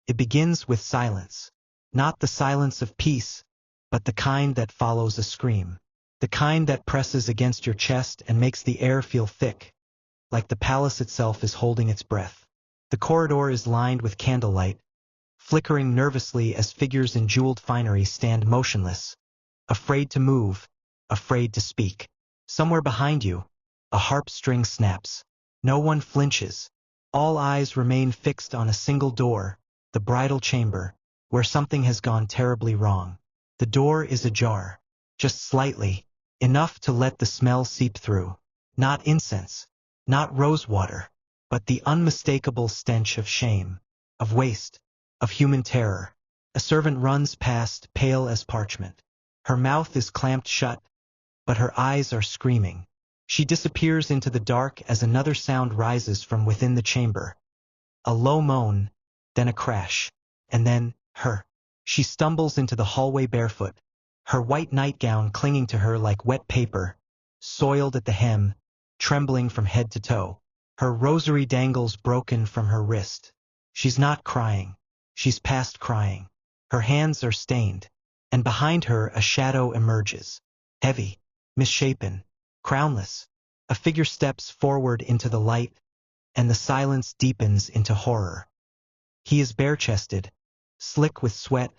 It begins with silence. Not the silence of peace, but the kind that follows a scream. The kind that presses against your chest and makes the air feel thick, like the palace itself is holding its breath. The corridor is lined with candlelight, flickering nervously as figures in jeweled finery stand motionless, afraid to move, afraid to speak. Somewhere behind you, a harp string snaps. No one flinches. All eyes remain fixed on a single door, the bridal chamber, where something has gone terribly wrong. The door is ajar, just slightly, enough to let the smell seep through. Not incense, not rosewater, but the unmistakable stench of shame, of waste, of human terror. A servant runs past, pale as parchment. Her mouth is clamped shut, but her eyes are screaming. She disappears into the dark as another sound rises from within the chamber. A low moan, then a crash, and then her. She stumbles into the hallway barefoot, her white nightgown clinging to her like wet paper, soiled at the hem, trembling from head to toe. Her rosary dangles broken from her wrist. She's not crying. She's past crying. Her hands are stained, and behind her a shadow emerges. Heavy, misshapen, crownless. A figure steps forward into the light, and the silence deepens into horror. He is bare-chested, slick with sweat,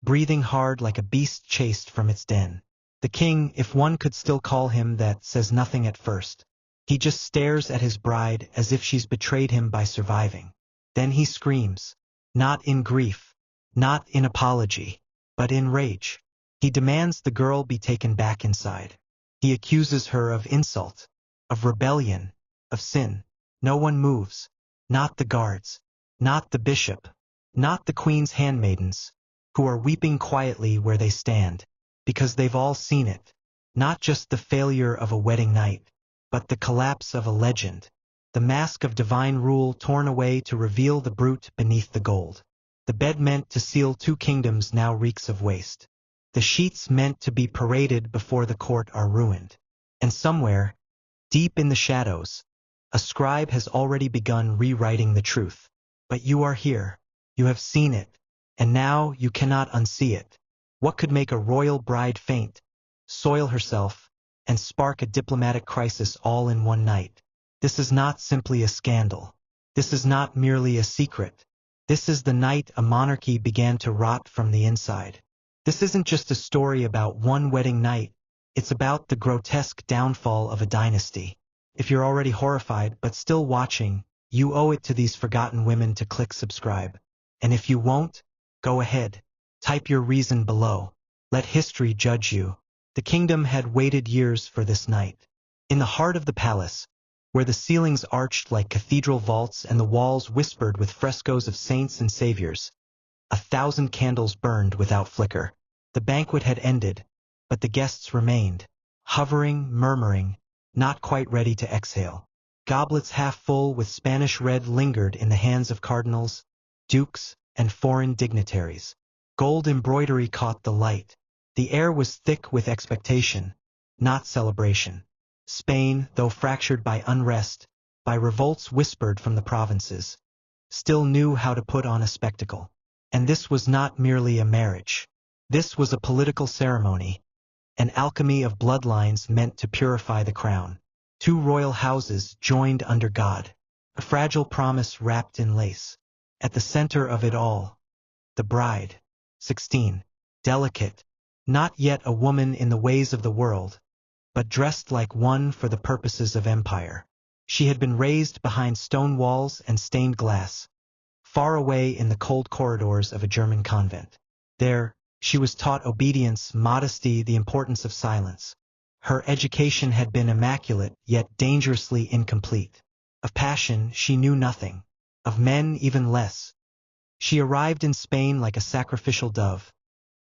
breathing hard like a beast chased from its den. The king, if one could still call him that, says nothing at first. He just stares at his bride as if she's betrayed him by surviving. Then he screams, not in grief, not in apology, but in rage. He demands the girl be taken back inside. He accuses her of insult, of rebellion, of sin. No one moves, not the guards, not the bishop, not the queen's handmaidens, who are weeping quietly where they stand, because they've all seen it. Not just the failure of a wedding night, but the collapse of a legend. The mask of divine rule torn away to reveal the brute beneath the gold. The bed meant to seal two kingdoms now reeks of waste. The sheets meant to be paraded before the court are ruined. And somewhere, deep in the shadows, a scribe has already begun rewriting the truth. But you are here. You have seen it. And now you cannot unsee it. What could make a royal bride faint, soil herself, and spark a diplomatic crisis all in one night? This is not simply a scandal. This is not merely a secret. This is the night a monarchy began to rot from the inside. This isn't just a story about one wedding night. It's about the grotesque downfall of a dynasty. If you're already horrified but still watching, you owe it to these forgotten women to click subscribe. And if you won't, go ahead. Type your reason below. Let history judge you. The kingdom had waited years for this night. In the heart of the palace, where the ceilings arched like cathedral vaults and the walls whispered with frescoes of saints and saviors, 1,000 candles burned without flicker. The banquet had ended, but the guests remained, hovering, murmuring, not quite ready to exhale. Goblets half full with Spanish red lingered in the hands of cardinals, dukes, and foreign dignitaries. Gold embroidery caught the light. The air was thick with expectation, not celebration. Spain, though fractured by unrest, by revolts whispered from the provinces, still knew how to put on a spectacle. And this was not merely a marriage. This was a political ceremony, an alchemy of bloodlines meant to purify the crown. Two royal houses joined under God, a fragile promise wrapped in lace. At the center of it all, the bride, 16, delicate, not yet a woman in the ways of the world, but dressed like one for the purposes of empire. She had been raised behind stone walls and stained glass, far away in the cold corridors of a German convent. There, she was taught obedience, modesty, the importance of silence. Her education had been immaculate, yet dangerously incomplete. Of passion, she knew nothing. Of men, even less. She arrived in Spain like a sacrificial dove,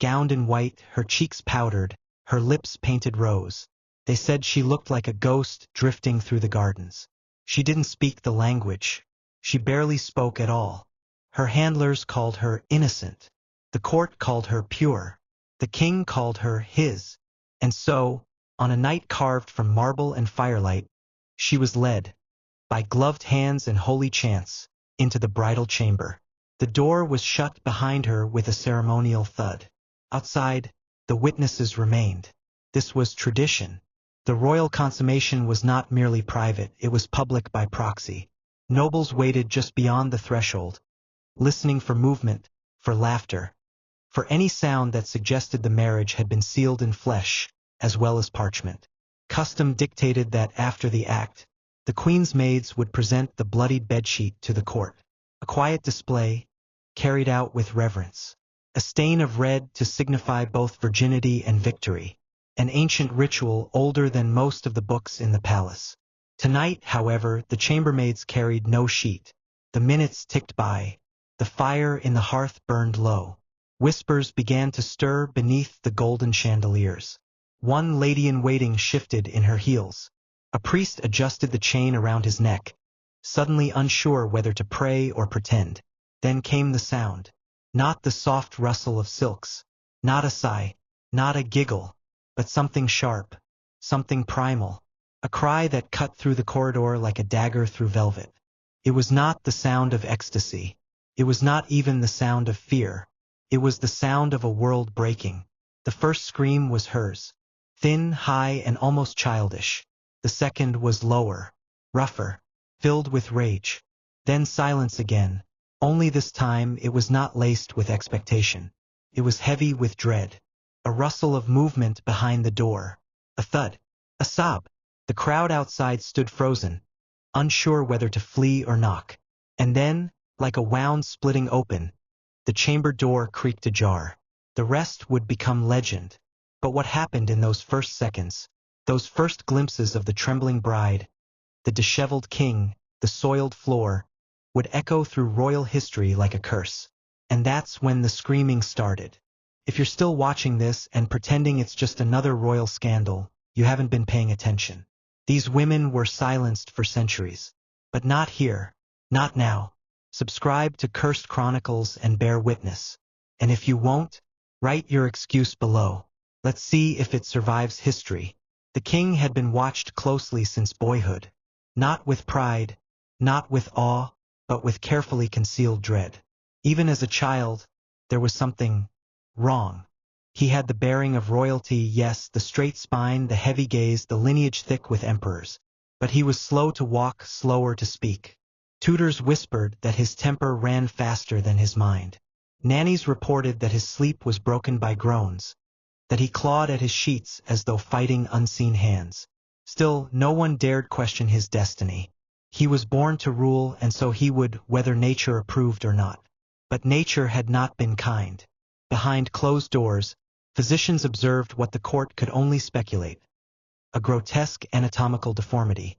gowned in white, her cheeks powdered, her lips painted rose. They said she looked like a ghost drifting through the gardens. She didn't speak the language. She barely spoke at all. Her handlers called her innocent. The court called her pure. The king called her his. And so, on a night carved from marble and firelight, she was led, by gloved hands and holy chants, into the bridal chamber. The door was shut behind her with a ceremonial thud. Outside, the witnesses remained. This was tradition. The royal consummation was not merely private, it was public by proxy. Nobles waited just beyond the threshold, listening for movement, for laughter, for any sound that suggested the marriage had been sealed in flesh, as well as parchment. Custom dictated that after the act, the queen's maids would present the bloodied bedsheet to the court. A quiet display, carried out with reverence. A stain of red to signify both virginity and victory. An ancient ritual older than most of the books in the palace. Tonight, however, the chambermaids carried no sheet. The minutes ticked by. The fire in the hearth burned low. Whispers began to stir beneath the golden chandeliers. One lady-in-waiting shifted in her heels. A priest adjusted the chain around his neck, suddenly unsure whether to pray or pretend. Then came the sound. Not the soft rustle of silks. Not a sigh. Not a giggle. But something sharp. Something primal. A cry that cut through the corridor like a dagger through velvet. It was not the sound of ecstasy. It was not even the sound of fear. It was the sound of a world breaking. The first scream was hers. Thin, high, and almost childish. The second was lower, rougher, filled with rage. Then silence again. Only this time it was not laced with expectation. It was heavy with dread. A rustle of movement behind the door. A thud. A sob. The crowd outside stood frozen, unsure whether to flee or knock. And then, like a wound splitting open, the chamber door creaked ajar. The rest would become legend. But what happened in those first seconds, those first glimpses of the trembling bride, the disheveled king, the soiled floor, would echo through royal history like a curse. And that's when the screaming started. If you're still watching this and pretending it's just another royal scandal, you haven't been paying attention. These women were silenced for centuries. But not here. Not now. Subscribe to Cursed Chronicles and bear witness. And if you won't, write your excuse below. Let's see if it survives history. The king had been watched closely since boyhood. Not with pride, not with awe, but with carefully concealed dread. Even as a child, there was something wrong. He had the bearing of royalty, yes, the straight spine, the heavy gaze, the lineage thick with emperors. But he was slow to walk, slower to speak. Tutors whispered that his temper ran faster than his mind. Nannies reported that his sleep was broken by groans, that he clawed at his sheets as though fighting unseen hands. Still, no one dared question his destiny. He was born to rule, and so he would, whether nature approved or not. But nature had not been kind. Behind closed doors, physicians observed what the court could only speculate. A grotesque anatomical deformity,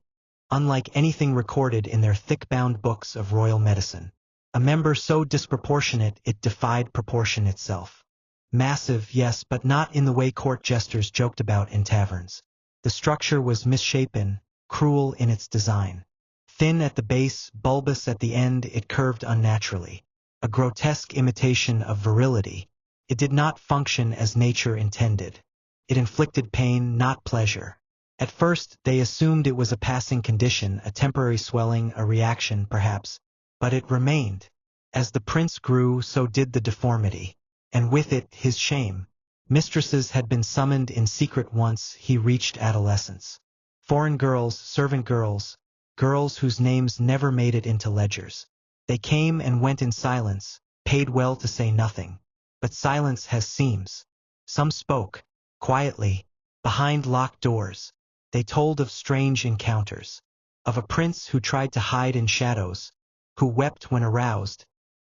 unlike anything recorded in their thick-bound books of royal medicine. A member so disproportionate it defied proportion itself. Massive, yes, but not in the way court jesters joked about in taverns. The structure was misshapen, cruel in its design. Thin at the base, bulbous at the end, it curved unnaturally. A grotesque imitation of virility. It did not function as nature intended. It inflicted pain, not pleasure. At first, they assumed it was a passing condition, a temporary swelling, a reaction, perhaps. But it remained. As the prince grew, so did the deformity. And with it, his shame. Mistresses had been summoned in secret once he reached adolescence. Foreign girls, servant girls, girls whose names never made it into ledgers. They came and went in silence, paid well to say nothing. But silence has seams. Some spoke, quietly, behind locked doors. They told of strange encounters. Of a prince who tried to hide in shadows, who wept when aroused,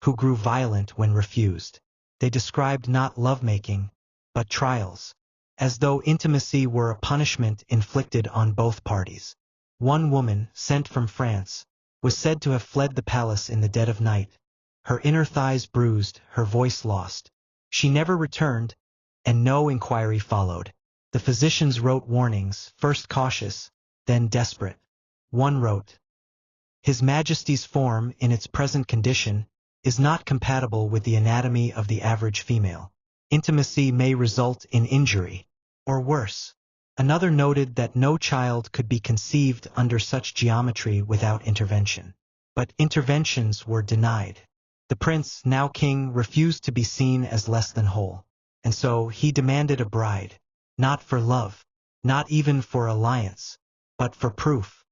who grew violent when refused. They described not lovemaking, but trials, as though intimacy were a punishment inflicted on both parties. One woman, sent from France, was said to have fled the palace in the dead of night, her inner thighs bruised, her voice lost. She never returned, and no inquiry followed. The physicians wrote warnings, first cautious, then desperate. One wrote, "His Majesty's form, in its present condition, is not compatible with the anatomy of the average female. Intimacy may result in injury, or worse." Another noted that no child could be conceived under such geometry without intervention. But interventions were denied. The prince, now king, refused to be seen as less than whole. And so he demanded a bride. Not for love, not even for alliance, but for proof.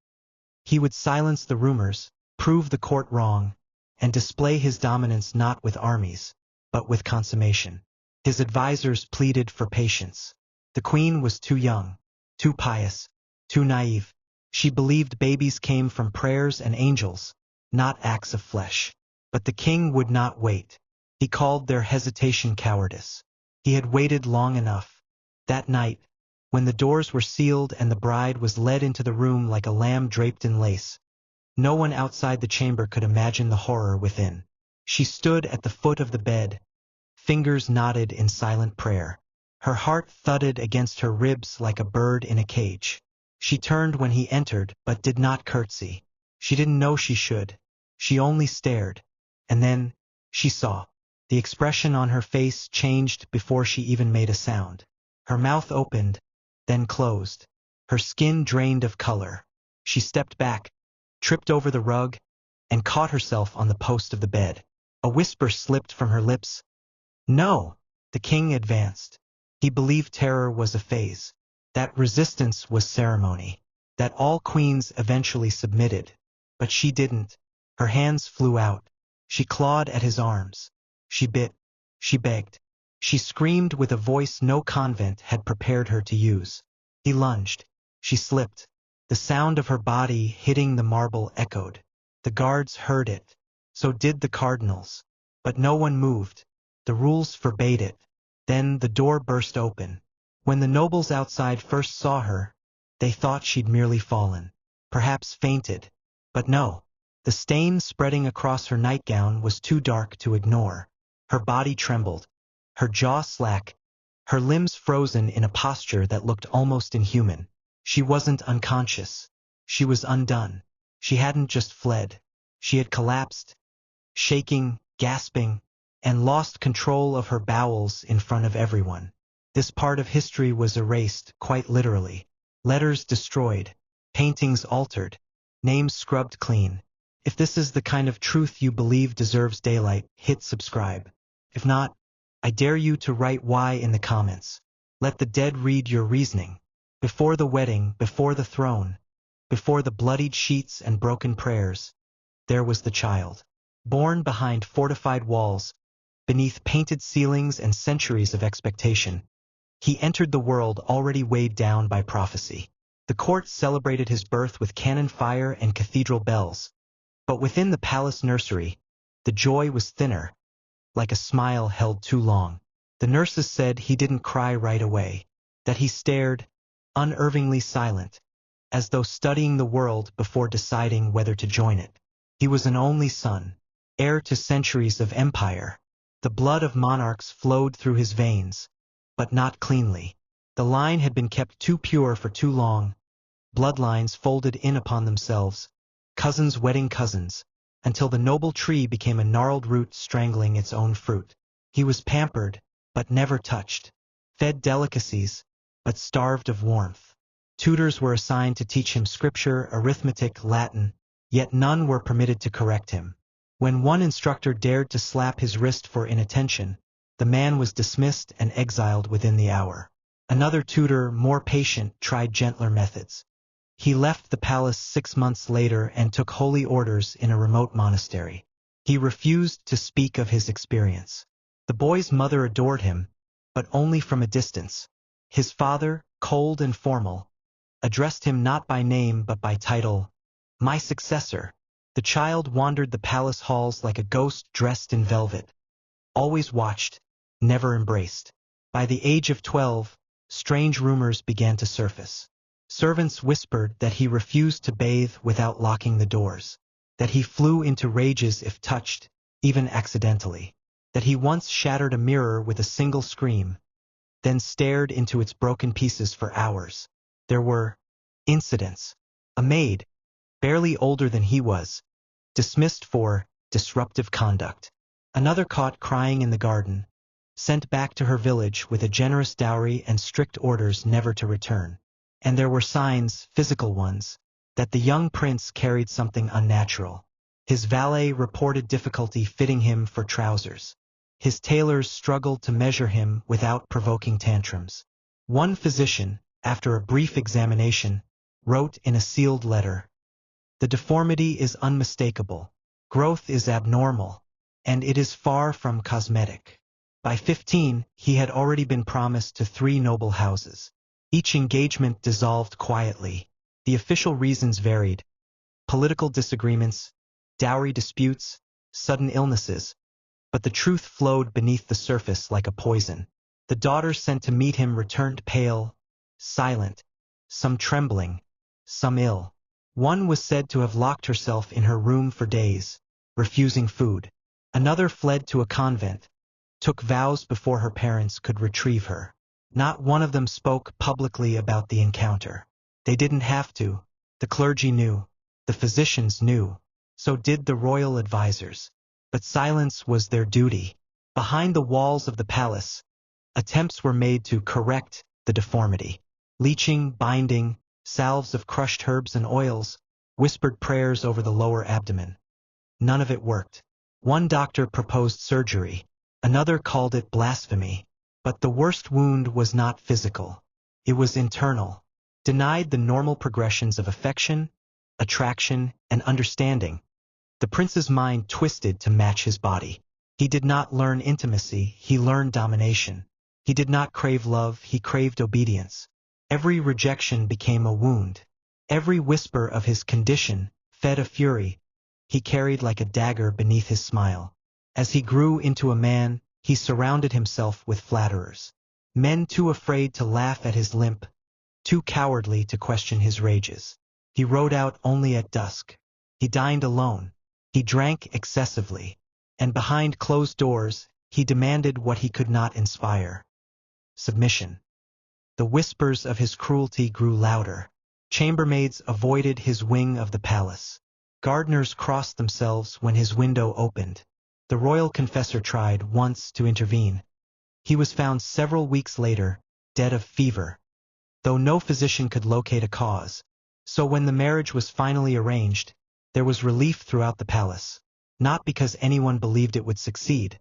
He would silence the rumors, prove the court wrong, and display his dominance not with armies, but with consummation. His advisors pleaded for patience. The queen was too young, too pious, too naive. She believed babies came from prayers and angels, not acts of flesh. But the king would not wait. He called their hesitation cowardice. He had waited long enough. That night, when the doors were sealed and the bride was led into the room like a lamb draped in lace, no one outside the chamber could imagine the horror within. She stood at the foot of the bed, fingers knotted in silent prayer. Her heart thudded against her ribs like a bird in a cage. She turned when he entered, but did not curtsy. She didn't know she should. She only stared. And then, she saw. The expression on her face changed before she even made a sound. Her mouth opened, then closed. Her skin drained of color. She stepped back, tripped over the rug, and caught herself on the post of the bed. A whisper slipped from her lips. No! The king advanced. He believed terror was a phase, that resistance was ceremony, that all queens eventually submitted. But she didn't. Her hands flew out. She clawed at his arms. She bit. She begged. She screamed with a voice no convent had prepared her to use. He lunged. She slipped. The sound of her body hitting the marble echoed. The guards heard it. So did the cardinals. But no one moved. The rules forbade it. Then the door burst open. When the nobles outside first saw her, they thought she'd merely fallen. Perhaps fainted. But no. The stain spreading across her nightgown was too dark to ignore. Her body trembled, her jaw slack, her limbs frozen in a posture that looked almost inhuman. She wasn't unconscious. She was undone. She hadn't just fled. She had collapsed, shaking, gasping, and lost control of her bowels in front of everyone. This part of history was erased, quite literally. Letters destroyed, paintings altered, names scrubbed clean. If this is the kind of truth you believe deserves daylight, hit subscribe. If not, I dare you to write why in the comments. Let the dead read your reasoning. Before the wedding, before the throne, before the bloodied sheets and broken prayers, there was the child. Born behind fortified walls, beneath painted ceilings and centuries of expectation, he entered the world already weighed down by prophecy. The court celebrated his birth with cannon fire and cathedral bells. But within the palace nursery, the joy was thinner, like a smile held too long. The nurses said he didn't cry right away, that he stared, unervingly silent, as though studying the world before deciding whether to join it. He was an only son, heir to centuries of empire. The blood of monarchs flowed through his veins, but not cleanly. The line had been kept too pure for too long, bloodlines folded in upon themselves, cousins wedding cousins, until the noble tree became a gnarled root strangling its own fruit. He was pampered, but never touched, fed delicacies, but starved of warmth. Tutors were assigned to teach him scripture, arithmetic, Latin, yet none were permitted to correct him. When one instructor dared to slap his wrist for inattention, the man was dismissed and exiled within the hour. Another tutor, more patient, tried gentler methods. He left the palace 6 months later and took holy orders in a remote monastery. He refused to speak of his experience. The boy's mother adored him, but only from a distance. His father, cold and formal, addressed him not by name but by title, "My successor." The child wandered the palace halls like a ghost dressed in velvet, always watched, never embraced. By the age of 12, strange rumors began to surface. Servants whispered that he refused to bathe without locking the doors, that he flew into rages if touched, even accidentally, that he once shattered a mirror with a single scream, then stared into its broken pieces for hours. There were incidents. A maid, barely older than he was, dismissed for disruptive conduct. Another caught crying in the garden, sent back to her village with a generous dowry and strict orders never to return. And there were signs, physical ones, that the young prince carried something unnatural. His valet reported difficulty fitting him for trousers. His tailors struggled to measure him without provoking tantrums. One physician, after a brief examination, wrote in a sealed letter, "The deformity is unmistakable, growth is abnormal, and it is far from cosmetic." By 15, he had already been promised to 3 noble houses. Each engagement dissolved quietly. The official reasons varied: political disagreements, dowry disputes, sudden illnesses, but the truth flowed beneath the surface like a poison. The daughters sent to meet him returned pale, silent, some trembling, some ill. One was said to have locked herself in her room for days, refusing food. Another fled to a convent, took vows before her parents could retrieve her. Not one of them spoke publicly about the encounter. They didn't have to. The clergy knew. The physicians knew. So did the royal advisors. But silence was their duty. Behind the walls of the palace, attempts were made to correct the deformity. Leeching, binding, salves of crushed herbs and oils, whispered prayers over the lower abdomen. None of it worked. One doctor proposed surgery. Another called it blasphemy. But the worst wound was not physical. It was internal. Denied the normal progressions of affection, attraction, and understanding. The prince's mind twisted to match his body. He did not learn intimacy, he learned domination. He did not crave love, he craved obedience. Every rejection became a wound. Every whisper of his condition fed a fury he carried like a dagger beneath his smile. As he grew into a man, he surrounded himself with flatterers. Men too afraid to laugh at his limp, too cowardly to question his rages. He rode out only at dusk. He dined alone. He drank excessively. And behind closed doors, he demanded what he could not inspire: submission. The whispers of his cruelty grew louder. Chambermaids avoided his wing of the palace. Gardeners crossed themselves when his window opened. The royal confessor tried once to intervene. He was found several weeks later, dead of fever, though no physician could locate a cause. So when the marriage was finally arranged, there was relief throughout the palace. Not because anyone believed it would succeed,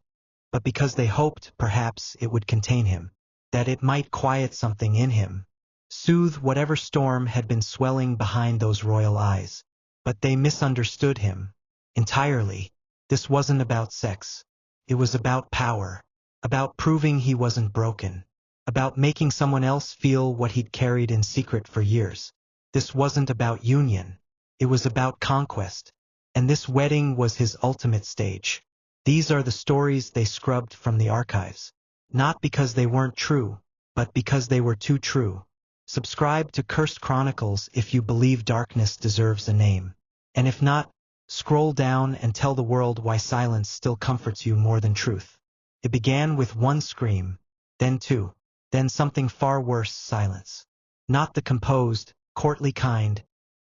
but because they hoped perhaps it would contain him, that it might quiet something in him, soothe whatever storm had been swelling behind those royal eyes. But they misunderstood him entirely. This wasn't about sex. It was about power, about proving he wasn't broken, about making someone else feel what he'd carried in secret for years. This wasn't about union. It was about conquest. And this wedding was his ultimate stage. These are the stories they scrubbed from the archives. Not because they weren't true, but because they were too true. Subscribe to Cursed Chronicles if you believe darkness deserves a name. And if not, scroll down and tell the world why silence still comforts you more than truth. It began with one scream, then 2, then something far worse: silence. Not the composed, courtly kind,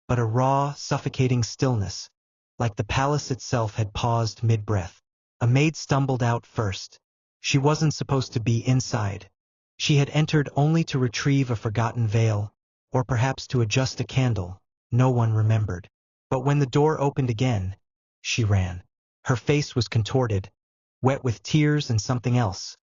but a raw, suffocating stillness, like the palace itself had paused mid-breath. A maid stumbled out first. She wasn't supposed to be inside. She had entered only to retrieve a forgotten veil, or perhaps to adjust a candle. No one remembered. But when the door opened again, she ran. Her face was contorted, wet with tears and something else.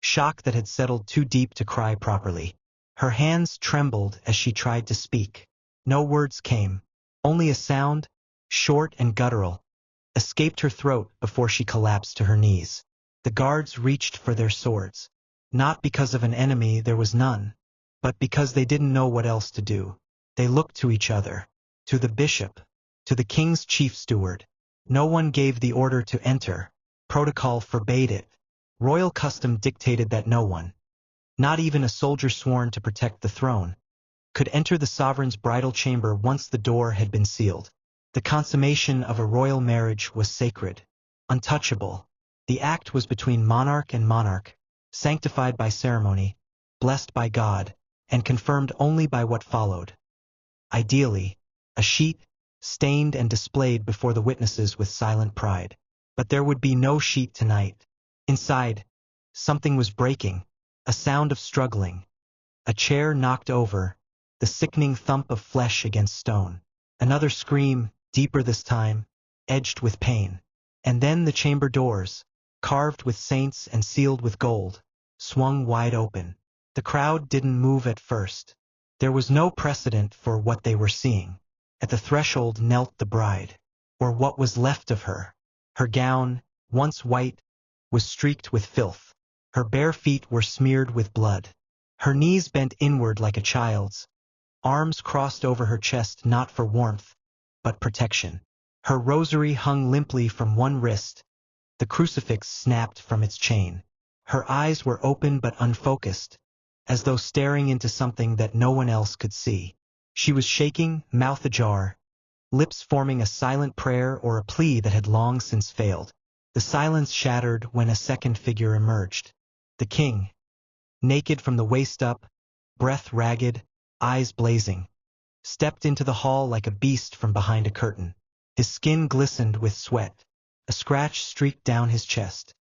Shock that had settled too deep to cry properly. Her hands trembled as she tried to speak. No words came. Only a sound, short and guttural, escaped her throat before she collapsed to her knees. The guards reached for their swords. Not because of an enemy, there was none, but because they didn't know what else to do. They looked to each other, to the bishop, to the king's chief steward. No one gave the order to enter. Protocol forbade it. Royal custom dictated that no one, not even a soldier sworn to protect the throne, could enter the sovereign's bridal chamber once the door had been sealed. The consummation of a royal marriage was sacred, untouchable. The act was between monarch and monarch, sanctified by ceremony, blessed by God, and confirmed only by what followed. Ideally, a sheet, stained and displayed before the witnesses with silent pride. But there would be no sheet tonight. Inside, something was breaking, a sound of struggling. A chair knocked over, the sickening thump of flesh against stone. Another scream, deeper this time, edged with pain. And then the chamber doors, carved with saints and sealed with gold, swung wide open. The crowd didn't move at first. There was no precedent for what they were seeing. At the threshold knelt the bride, or what was left of her. Her gown, once white, was streaked with filth. Her bare feet were smeared with blood. Her knees bent inward like a child's, arms crossed over her chest not for warmth, but protection. Her rosary hung limply from one wrist, the crucifix snapped from its chain. Her eyes were open but unfocused, as though staring into something that no one else could see. She was shaking, mouth ajar, lips forming a silent prayer or a plea that had long since failed. The silence shattered when a second figure emerged. The king, naked from the waist up, breath ragged, eyes blazing, stepped into the hall like a beast from behind a curtain. His skin glistened with sweat. A scratch streaked down his chest.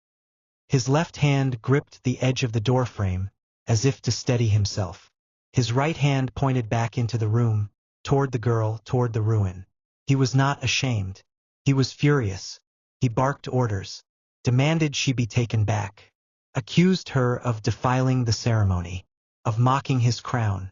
His left hand gripped the edge of the doorframe, as if to steady himself. His right hand pointed back into the room, toward the girl, toward the ruin. He was not ashamed. He was furious. He barked orders, demanded she be taken back, accused her of defiling the ceremony, of mocking his crown.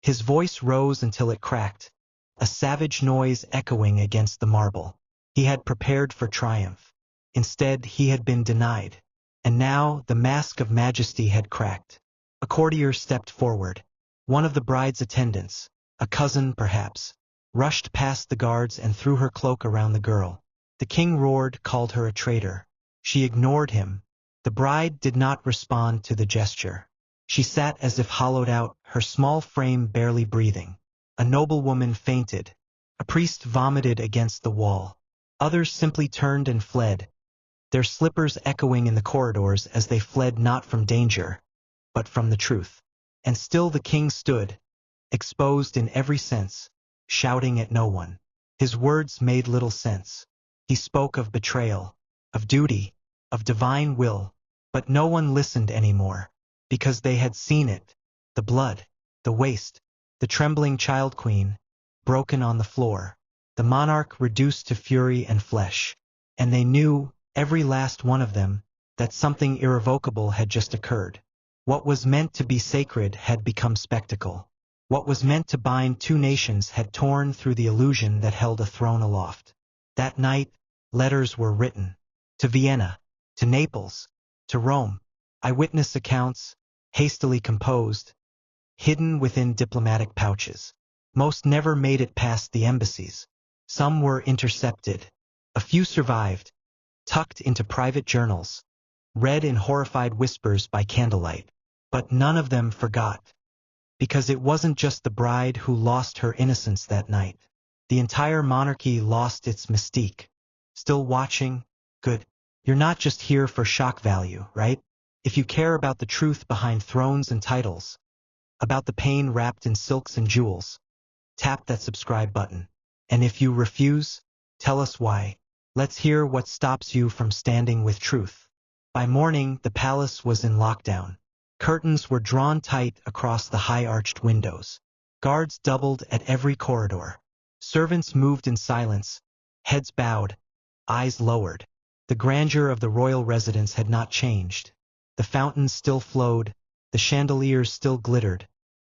His voice rose until it cracked, a savage noise echoing against the marble. He had prepared for triumph. Instead, he had been denied. And now the mask of majesty had cracked. A courtier stepped forward. One of the bride's attendants, a cousin perhaps, rushed past the guards and threw her cloak around the girl. The king roared, called her a traitor. She ignored him. The bride did not respond to the gesture. She sat as if hollowed out, her small frame barely breathing. A noblewoman fainted. A priest vomited against the wall. Others simply turned and fled, their slippers echoing in the corridors as they fled not from danger, but from the truth. And still the king stood, exposed in every sense, shouting at no one. His words made little sense. He spoke of betrayal, of duty, of divine will, but no one listened anymore, because they had seen it, the blood, the waste, the trembling child queen, broken on the floor, the monarch reduced to fury and flesh, and they knew, every last one of them, that something irrevocable had just occurred. What was meant to be sacred had become spectacle. What was meant to bind two nations had torn through the illusion that held a throne aloft. That night, letters were written. To Vienna, to Naples, to Rome. Eyewitness accounts, hastily composed, hidden within diplomatic pouches. Most never made it past the embassies. Some were intercepted. A few survived, tucked into private journals, read in horrified whispers by candlelight. But none of them forgot. Because it wasn't just the bride who lost her innocence that night. The entire monarchy lost its mystique. Still watching? Good. You're not just here for shock value, right? If you care about the truth behind thrones and titles, about the pain wrapped in silks and jewels, tap that subscribe button. And if you refuse, tell us why. Let's hear what stops you from standing with truth. By morning, the palace was in lockdown. Curtains were drawn tight across the high-arched windows. Guards doubled at every corridor. Servants moved in silence, heads bowed, eyes lowered. The grandeur of the royal residence had not changed. The fountains still flowed, the chandeliers still glittered,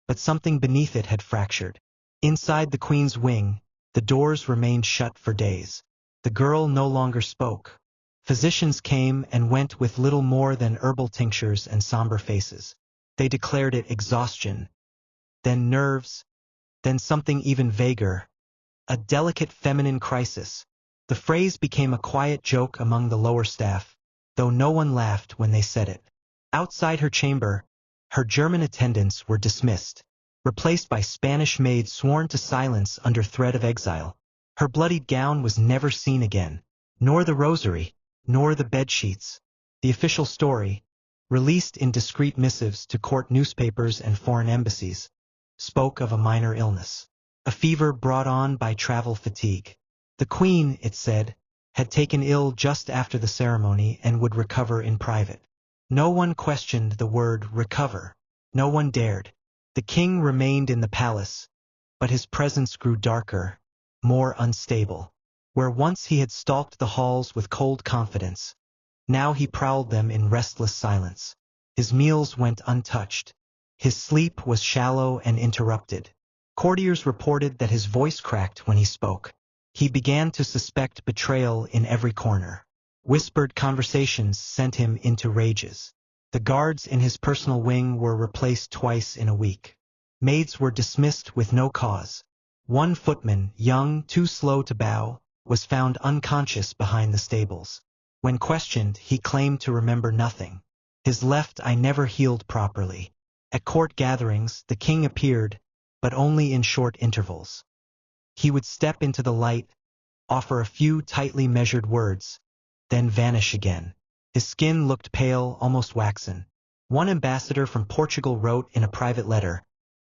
but something beneath it had fractured. Inside the queen's wing, the doors remained shut for days. The girl no longer spoke. Physicians came and went with little more than herbal tinctures and somber faces. They declared it exhaustion, then nerves, then something even vaguer, a delicate feminine crisis. The phrase became a quiet joke among the lower staff, though no one laughed when they said it. Outside her chamber, her German attendants were dismissed, replaced by Spanish maids sworn to silence under threat of exile. Her bloodied gown was never seen again, nor the rosary, nor the bedsheets. The official story, released in discreet missives to court newspapers and foreign embassies, spoke of a minor illness, a fever brought on by travel fatigue. The queen, it said, had taken ill just after the ceremony and would recover in private. No one questioned the word recover. No one dared. The king remained in the palace, but his presence grew darker, more unstable. Where once he had stalked the halls with cold confidence, now he prowled them in restless silence. His meals went untouched. His sleep was shallow and interrupted. Courtiers reported that his voice cracked when he spoke. He began to suspect betrayal in every corner. Whispered conversations sent him into rages. The guards in his personal wing were replaced twice in a week. Maids were dismissed with no cause. One footman, young, too slow to bow, was found unconscious behind the stables. When questioned, he claimed to remember nothing. His left eye never healed properly. At court gatherings, the king appeared, but only in short intervals. He would step into the light, offer a few tightly measured words, then vanish again. His skin looked pale, almost waxen. One ambassador from Portugal wrote in a private letter,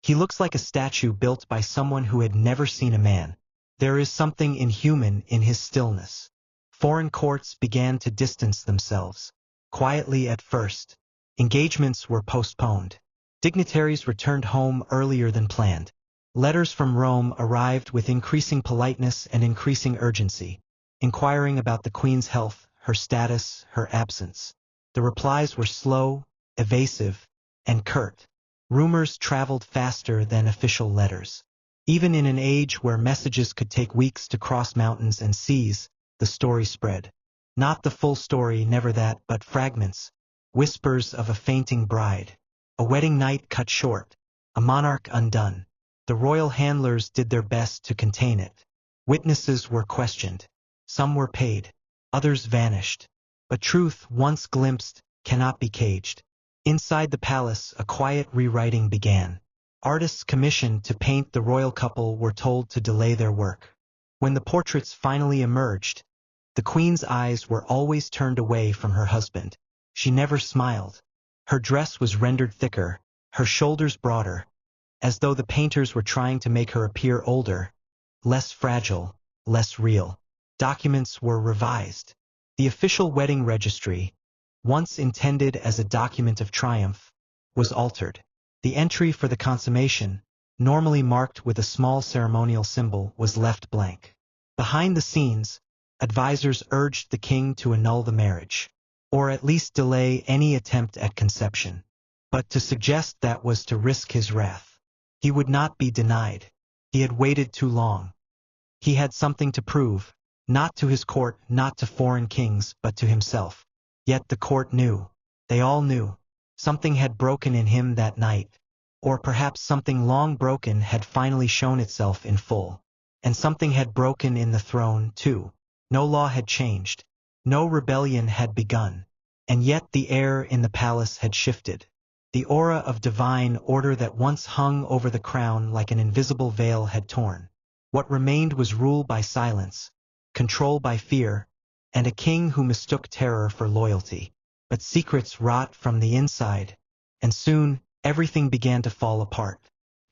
"He looks like a statue built by someone who had never seen a man. There is something inhuman in his stillness." Foreign courts began to distance themselves. Quietly at first. Engagements were postponed. Dignitaries returned home earlier than planned. Letters from Rome arrived with increasing politeness and increasing urgency, inquiring about the Queen's health, her status, her absence. The replies were slow, evasive, and curt. Rumors traveled faster than official letters. Even in an age where messages could take weeks to cross mountains and seas, the story spread. Not the full story, never that, but fragments. Whispers of a fainting bride. A wedding night cut short. A monarch undone. The royal handlers did their best to contain it. Witnesses were questioned. Some were paid. Others vanished. But truth, once glimpsed, cannot be caged. Inside the palace, a quiet rewriting began. Artists commissioned to paint the royal couple were told to delay their work. When the portraits finally emerged, the Queen's eyes were always turned away from her husband. She never smiled. Her dress was rendered thicker, her shoulders broader, as though the painters were trying to make her appear older, less fragile, less real. Documents were revised. The official wedding registry, once intended as a document of triumph, was altered. The entry for the consummation, normally marked with a small ceremonial symbol, was left blank. Behind the scenes, advisors urged the king to annul the marriage, or at least delay any attempt at conception. But to suggest that was to risk his wrath. He would not be denied. He had waited too long. He had something to prove, not to his court, not to foreign kings, but to himself. Yet the court knew. They all knew. Something had broken in him that night. Or perhaps something long broken had finally shown itself in full. And something had broken in the throne, too. No law had changed. No rebellion had begun. And yet the air in the palace had shifted. The aura of divine order that once hung over the crown like an invisible veil had torn. What remained was rule by silence, control by fear, and a king who mistook terror for loyalty. But secrets rot from the inside, and soon, everything began to fall apart.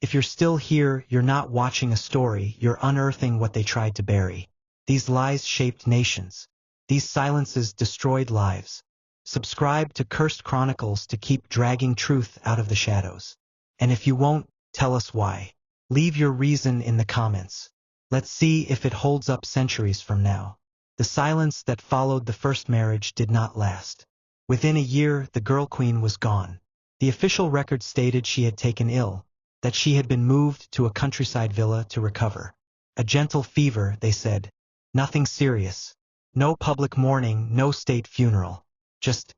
If you're still here, you're not watching a story, you're unearthing what they tried to bury. These lies shaped nations. These silences destroyed lives. Subscribe to Cursed Chronicles to keep dragging truth out of the shadows. And if you won't, tell us why. Leave your reason in the comments. Let's see if it holds up centuries from now. The silence that followed the first marriage did not last. Within a year, the girl queen was gone. The official record stated she had taken ill, that she had been moved to a countryside villa to recover. A gentle fever, they said. Nothing serious. No public mourning, no state funeral. Just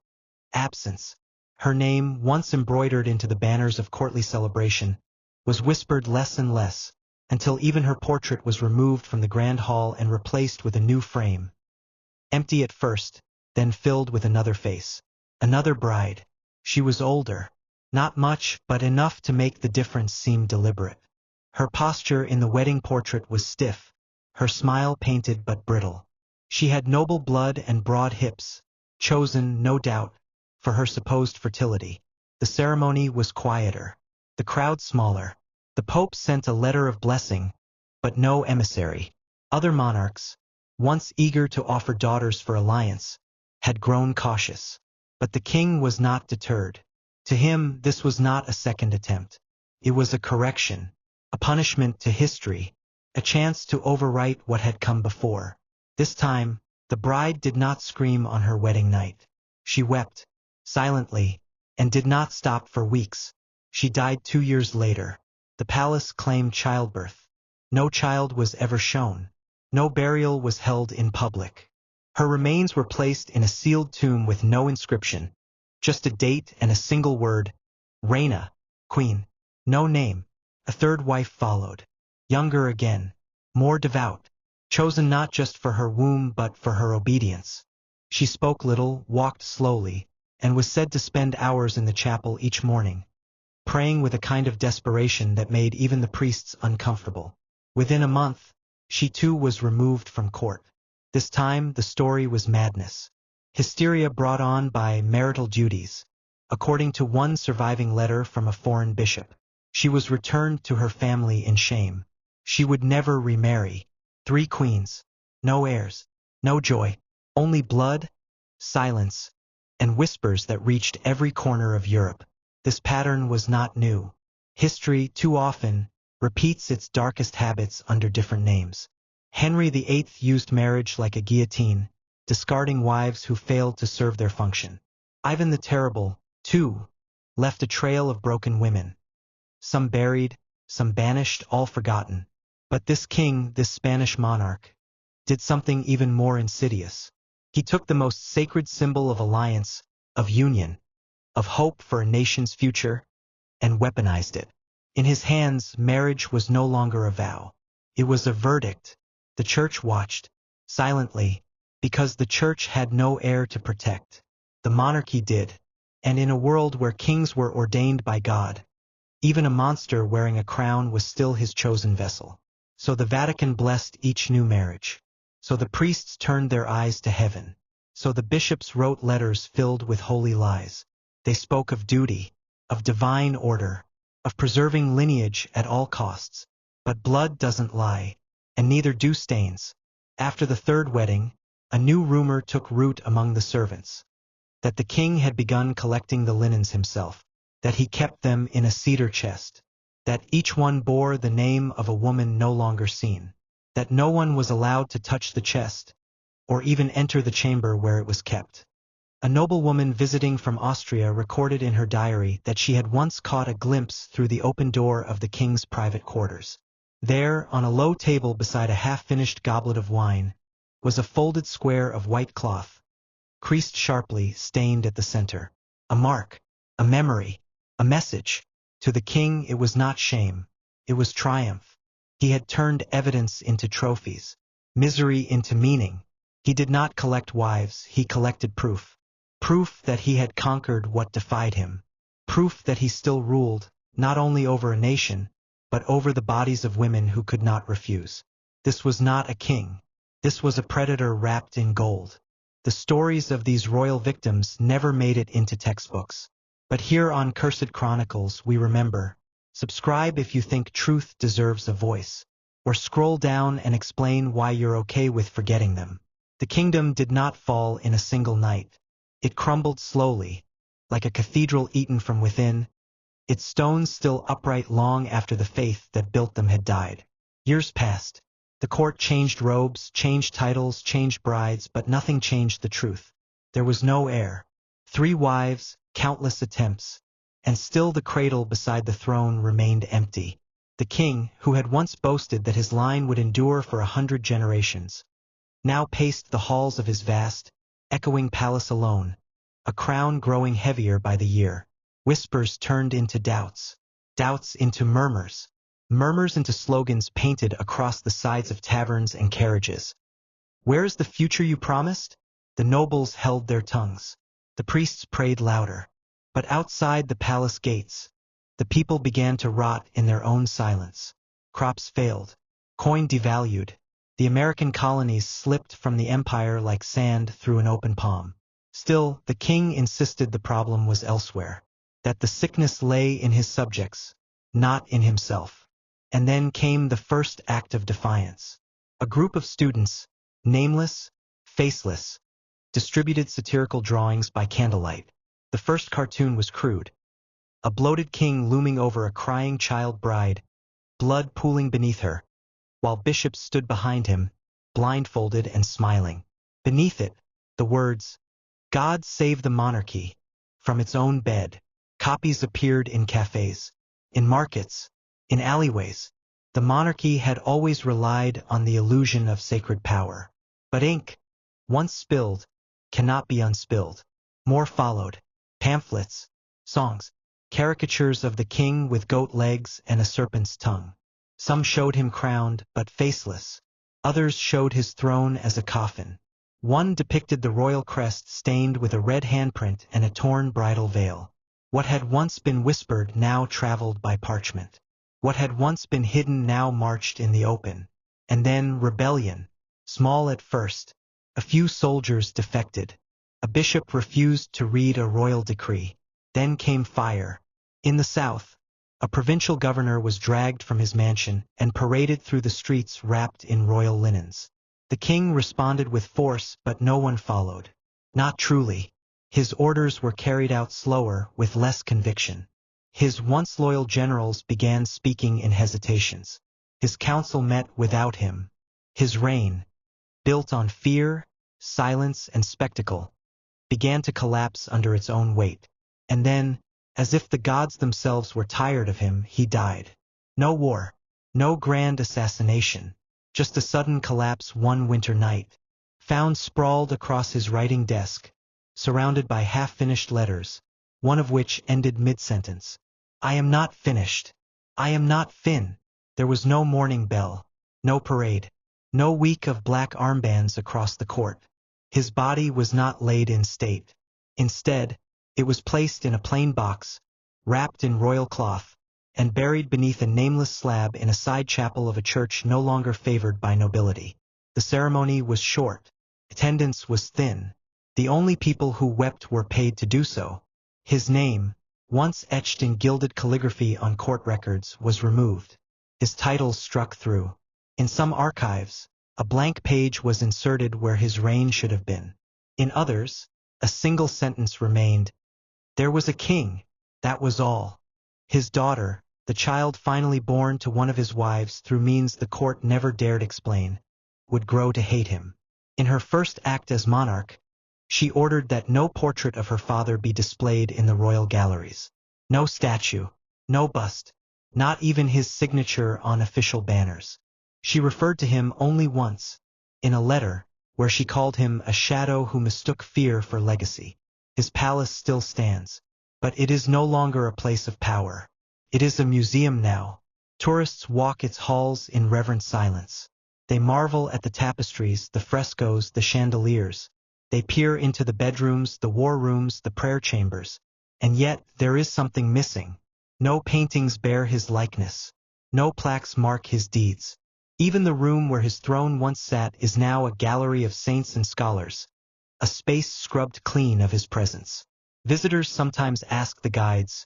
absence. Her name, once embroidered into the banners of courtly celebration, was whispered less and less, until even her portrait was removed from the grand hall and replaced with a new frame. Empty at first, then filled with another face. Another bride. She was older. Not much, but enough to make the difference seem deliberate. Her posture in the wedding portrait was stiff, her smile painted but brittle. She had noble blood and broad hips, chosen, no doubt, for her supposed fertility. The ceremony was quieter, the crowd smaller. The Pope sent a letter of blessing, but no emissary. Other monarchs, once eager to offer daughters for alliance, had grown cautious. But the king was not deterred. To him, this was not a second attempt. It was a correction, a punishment to history, a chance to overwrite what had come before. This time, the bride did not scream on her wedding night. She wept, silently, and did not stop for weeks. She died 2 years later. The palace claimed childbirth. No child was ever shown. No burial was held in public. Her remains were placed in a sealed tomb with no inscription, just a date and a single word, Reina, Queen. No name. A third wife followed. Younger again. More devout. Chosen not just for her womb but for her obedience. She spoke little, walked slowly, and was said to spend hours in the chapel each morning, praying with a kind of desperation that made even the priests uncomfortable. Within a month, she too was removed from court. This time the story was madness. Hysteria brought on by marital duties. According to one surviving letter from a foreign bishop, she was returned to her family in shame. She would never remarry. 3 queens. No heirs. No joy. Only blood, silence, and whispers that reached every corner of Europe. This pattern was not new. History, too often, repeats its darkest habits under different names. Henry VIII used marriage like a guillotine, discarding wives who failed to serve their function. Ivan the Terrible, too, left a trail of broken women. Some buried, some banished, all forgotten. But this king, this Spanish monarch, did something even more insidious. He took the most sacred symbol of alliance, of union, of hope for a nation's future, and weaponized it. In his hands, marriage was no longer a vow. It was a verdict. The church watched, silently, because the church had no heir to protect. The monarchy did. And in a world where kings were ordained by God, even a monster wearing a crown was still his chosen vessel. So the Vatican blessed each new marriage. So the priests turned their eyes to heaven. So the bishops wrote letters filled with holy lies. They spoke of duty, of divine order, of preserving lineage at all costs. But blood doesn't lie, and neither do stains. After the third wedding, a new rumor took root among the servants. That the king had begun collecting the linens himself. That he kept them in a cedar chest. That each one bore the name of a woman no longer seen. That no one was allowed to touch the chest, or even enter the chamber where it was kept. A noblewoman visiting from Austria recorded in her diary that she had once caught a glimpse through the open door of the king's private quarters. There, on a low table beside a half-finished goblet of wine, was a folded square of white cloth, creased sharply, stained at the center. A mark, a memory, a message. To the king it was not shame, it was triumph. He had turned evidence into trophies, misery into meaning. He did not collect wives, he collected proof. Proof that he had conquered what defied him. Proof that he still ruled, not only over a nation, but over the bodies of women who could not refuse. This was not a king. This was a predator wrapped in gold. The stories of these royal victims never made it into textbooks. But here on Cursed Chronicles we remember. Subscribe if you think truth deserves a voice. Or scroll down and explain why you're okay with forgetting them. The kingdom did not fall in a single night. It crumbled slowly, like a cathedral eaten from within, its stones still upright long after the faith that built them had died. Years passed. The court changed robes, changed titles, changed brides, but nothing changed the truth. There was no heir. 3 wives, countless attempts, and still the cradle beside the throne remained empty. The king, who had once boasted that his line would endure for 100 generations, now paced the halls of his vast, echoing palace alone, a crown growing heavier by the year. Whispers turned into doubts, doubts into murmurs, murmurs into slogans painted across the sides of taverns and carriages. Where is the future you promised? The nobles held their tongues. The priests prayed louder. But outside the palace gates, the people began to rot in their own silence. Crops failed. Coin devalued. The American colonies slipped from the empire like sand through an open palm. Still, the king insisted the problem was elsewhere. That the sickness lay in his subjects, not in himself. And then came the first act of defiance. A group of students, nameless, faceless, distributed satirical drawings by candlelight. The first cartoon was crude. A bloated king looming over a crying child bride, blood pooling beneath her, while bishops stood behind him, blindfolded and smiling. Beneath it, the words, "God save the monarchy." From its own bed, copies appeared in cafes, in markets, in alleyways. The monarchy had always relied on the illusion of sacred power. But ink, once spilled, cannot be unspilled. More followed. Pamphlets, songs, caricatures of the king with goat legs and a serpent's tongue. Some showed him crowned, but faceless. Others showed his throne as a coffin. One depicted the royal crest stained with a red handprint and a torn bridal veil. What had once been whispered now traveled by parchment. What had once been hidden now marched in the open. And then rebellion, small at first. A few soldiers defected. A bishop refused to read a royal decree. Then came fire. In the south, a provincial governor was dragged from his mansion and paraded through the streets wrapped in royal linens. The king responded with force, but no one followed. Not truly. His orders were carried out slower, with less conviction. His once loyal generals began speaking in hesitations. His council met without him. His reign, built on fear, silence, and spectacle, began to collapse under its own weight. And then, as if the gods themselves were tired of him, he died. No war, no grand assassination, just a sudden collapse one winter night. Found sprawled across his writing desk, surrounded by half-finished letters, one of which ended mid-sentence. "I am not finished. I am not fin." There was no morning bell, no parade, no week of black armbands across the court. His body was not laid in state. Instead, it was placed in a plain box, wrapped in royal cloth, and buried beneath a nameless slab in a side chapel of a church no longer favored by nobility. The ceremony was short. Attendance was thin. The only people who wept were paid to do so. His name, once etched in gilded calligraphy on court records, was removed. His titles struck through. In some archives, a blank page was inserted where his reign should have been. In others, a single sentence remained. There was a king, that was all. His daughter, the child finally born to one of his wives through means the court never dared explain, would grow to hate him. In her first act as monarch, she ordered that no portrait of her father be displayed in the royal galleries. No statue, no bust, not even his signature on official banners. She referred to him only once, in a letter, where she called him a shadow who mistook fear for legacy. His palace still stands, but it is no longer a place of power. It is a museum now. Tourists walk its halls in reverent silence. They marvel at the tapestries, the frescoes, the chandeliers. They peer into the bedrooms, the war rooms, the prayer chambers. And yet there is something missing. No paintings bear his likeness. No plaques mark his deeds. Even the room where his throne once sat is now a gallery of saints and scholars, a space scrubbed clean of his presence. Visitors sometimes ask the guides,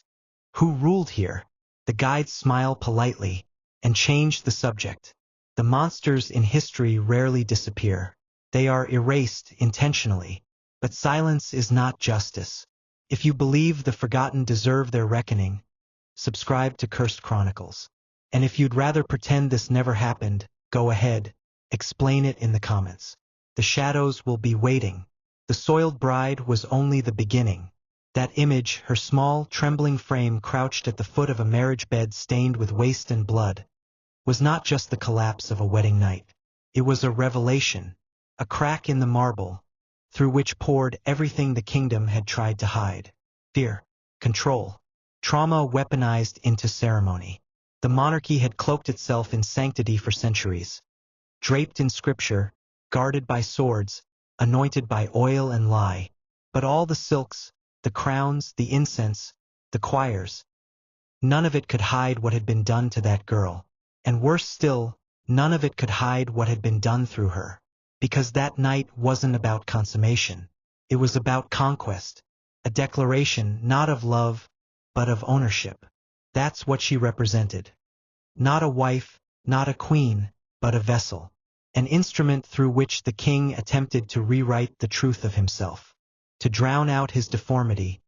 "Who ruled here?" The guides smile politely and change the subject. The monsters in history rarely disappear. They are erased intentionally. But silence is not justice. If you believe the forgotten deserve their reckoning, subscribe to Cursed Chronicles. And if you'd rather pretend this never happened, go ahead, explain it in the comments. The shadows will be waiting. The soiled bride was only the beginning. That image, her small, trembling frame crouched at the foot of a marriage bed stained with waste and blood, was not just the collapse of a wedding night. It was a revelation, a crack in the marble, through which poured everything the kingdom had tried to hide. Fear, control, trauma weaponized into ceremony. The monarchy had cloaked itself in sanctity for centuries. Draped in scripture, guarded by swords, anointed by oil and lie. But all the silks, the crowns, the incense, the choirs, none of it could hide what had been done to that girl. And worse still, none of it could hide what had been done through her. Because that night wasn't about consummation. It was about conquest. A declaration not of love, but of ownership. That's what she represented. Not a wife, not a queen, but a vessel. An instrument through which the king attempted to rewrite the truth of himself. To drown out his deformity,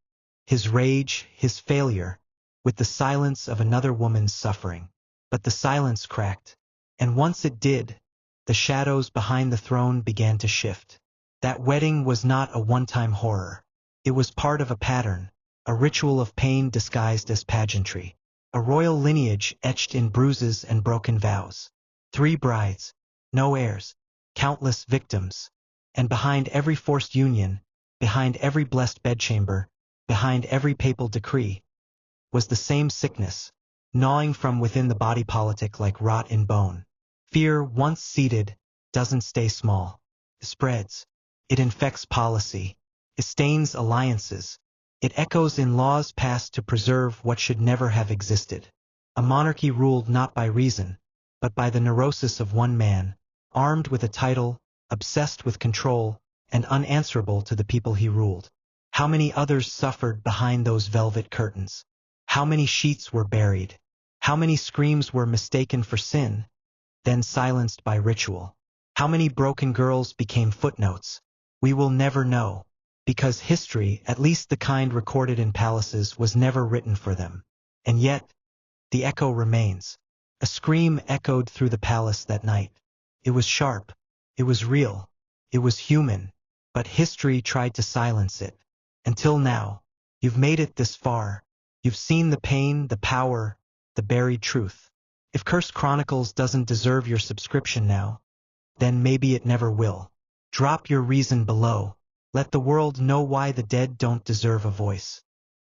his rage, his failure, with the silence of another woman's suffering. But the silence cracked. And once it did, the shadows behind the throne began to shift. That wedding was not a one-time horror. It was part of a pattern, a ritual of pain disguised as pageantry, a royal lineage etched in bruises and broken vows. 3 brides, no heirs, countless victims, and behind every forced union, behind every blessed bedchamber, behind every papal decree, was the same sickness, gnawing from within the body politic like rot in bone. Fear, once seated, doesn't stay small. It spreads. It infects policy. It stains alliances. It echoes in laws passed to preserve what should never have existed. A monarchy ruled not by reason, but by the neurosis of one man, armed with a title, obsessed with control, and unanswerable to the people he ruled. How many others suffered behind those velvet curtains? How many sheets were buried? How many screams were mistaken for sin, then silenced by ritual? How many broken girls became footnotes? We will never know, because history, at least the kind recorded in palaces, was never written for them. And yet, the echo remains. A scream echoed through the palace that night. It was sharp. It was real. It was human. But history tried to silence it. Until now, you've made it this far. You've seen the pain, the power, the buried truth. If Cursed Chronicles doesn't deserve your subscription now, then maybe it never will. Drop your reason below. Let the world know why the dead don't deserve a voice.